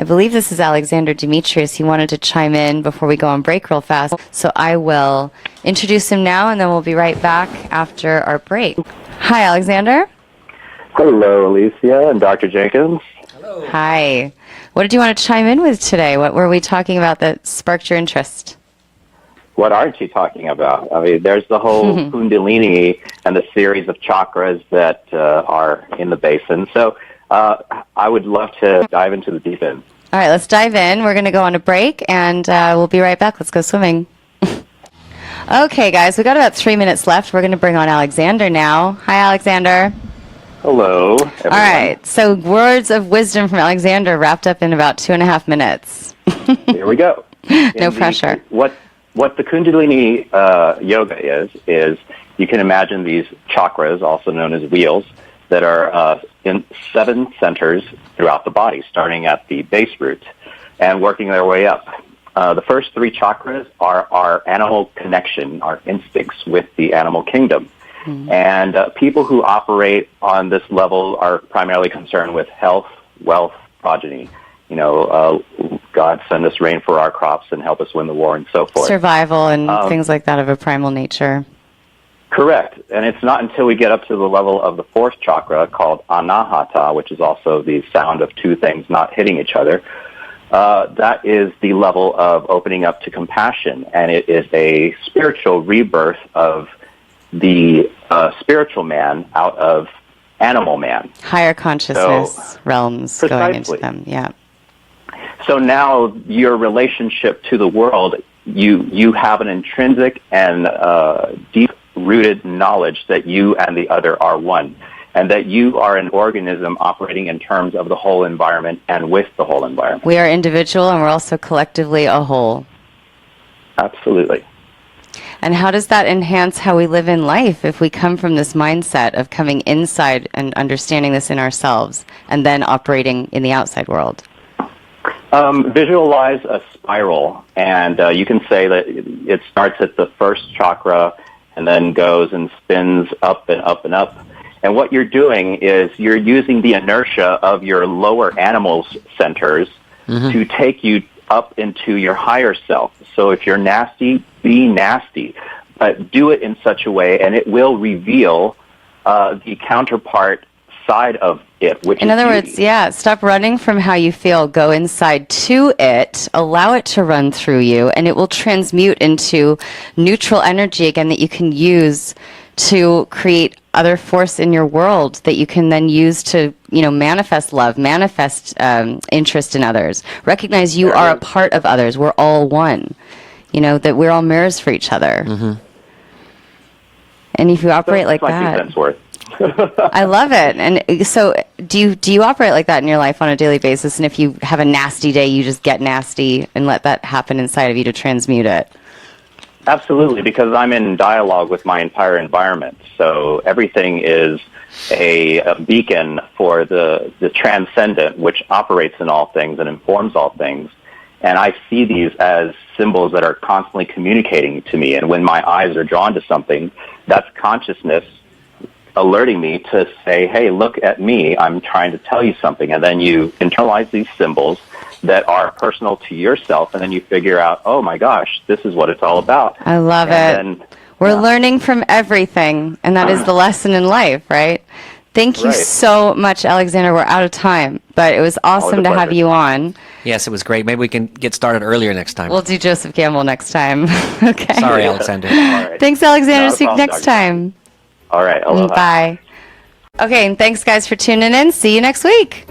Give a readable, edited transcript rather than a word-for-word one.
I believe this is Alexander Demetrius. He wanted to chime in before we go on break real fast. So I will introduce him now, and then we'll be right back after our break. Hi, Alexander. Hello, Alicia and Dr. Jenkins. Hello. Hi. What did you want to chime in with today? What were we talking about that sparked your interest? What aren't you talking about? I mean, there's the whole Kundalini and the series of chakras that are in the basin. So I would love to dive into the deep end. All right, let's dive in. We're going to go on a break, and we'll be right back. Let's go swimming. Okay, guys, we've got about 3 minutes left. We're going to bring on Alexander now. Hi, Alexander. Hello, everyone. All right, so words of wisdom from Alexander wrapped up in about 2.5 minutes. Here we go. No pressure. What the Kundalini yoga is you can imagine these chakras, also known as wheels, that are in 7 centers throughout the body, starting at the base root and working their way up. The first 3 chakras are our animal connection, our instincts with the animal kingdom. Mm-hmm. And people who operate on this level are primarily concerned with health, wealth, progeny. You know, God send us rain for our crops and help us win the war and so forth. Survival and things like that of a primal nature. Correct. And it's not until we get up to the level of the 4th chakra called anahata, which is also the sound of 2 things not hitting each other. That is the level of opening up to compassion. And it is a spiritual rebirth of the spiritual man out of animal man. Higher consciousness realms precisely. Going into them, yeah. So now your relationship to the world, you have an intrinsic and deep-rooted knowledge that you and the other are one, and that you are an organism operating in terms of the whole environment and with the whole environment. We are individual, and we're also collectively a whole. Absolutely. And how does that enhance how we live in life if we come from this mindset of coming inside and understanding this in ourselves and then operating in the outside world? Visualize a spiral, and you can say that it starts at the 1st chakra and then goes and spins up and up and up. And what you're doing is you're using the inertia of your lower animal centers to take you up into your higher self. So if you're nasty, be nasty, but do it in such a way, and it will reveal the counterpart side of it, which in other words, stop running from how you feel, go inside to it, allow it to run through you, and it will transmute into neutral energy again that you can use to create other force in your world that you can then use to, manifest love, manifest interest in others. Recognize you are a part of others. We're all one. That we're all mirrors for each other. Mm-hmm. And if you operate like that, I love it. And so, do you operate like that in your life on a daily basis? And if you have a nasty day, you just get nasty and let that happen inside of you to transmute it. Absolutely, because I'm in dialogue with my entire environment. So everything is a beacon for the transcendent, which operates in all things and informs all things. And I see these as symbols that are constantly communicating to me. And when my eyes are drawn to something, that's consciousness alerting me to say, hey, look at me, I'm trying to tell you something. And then you internalize these symbols that are personal to yourself, and then you figure out, oh my gosh, this is what it's all about. I love it. We're learning from everything, and that is the lesson in life, right? Thank you so much, Alexander. We're out of time, but it was awesome to have you on. Yes, it was great. Maybe we can get started earlier next time. We'll do Joseph Campbell next time. Okay. Sorry, Alexander. Thanks, Alexander. See you next time. All right. Aloha. Bye. Okay, and thanks, guys, for tuning in. See you next week.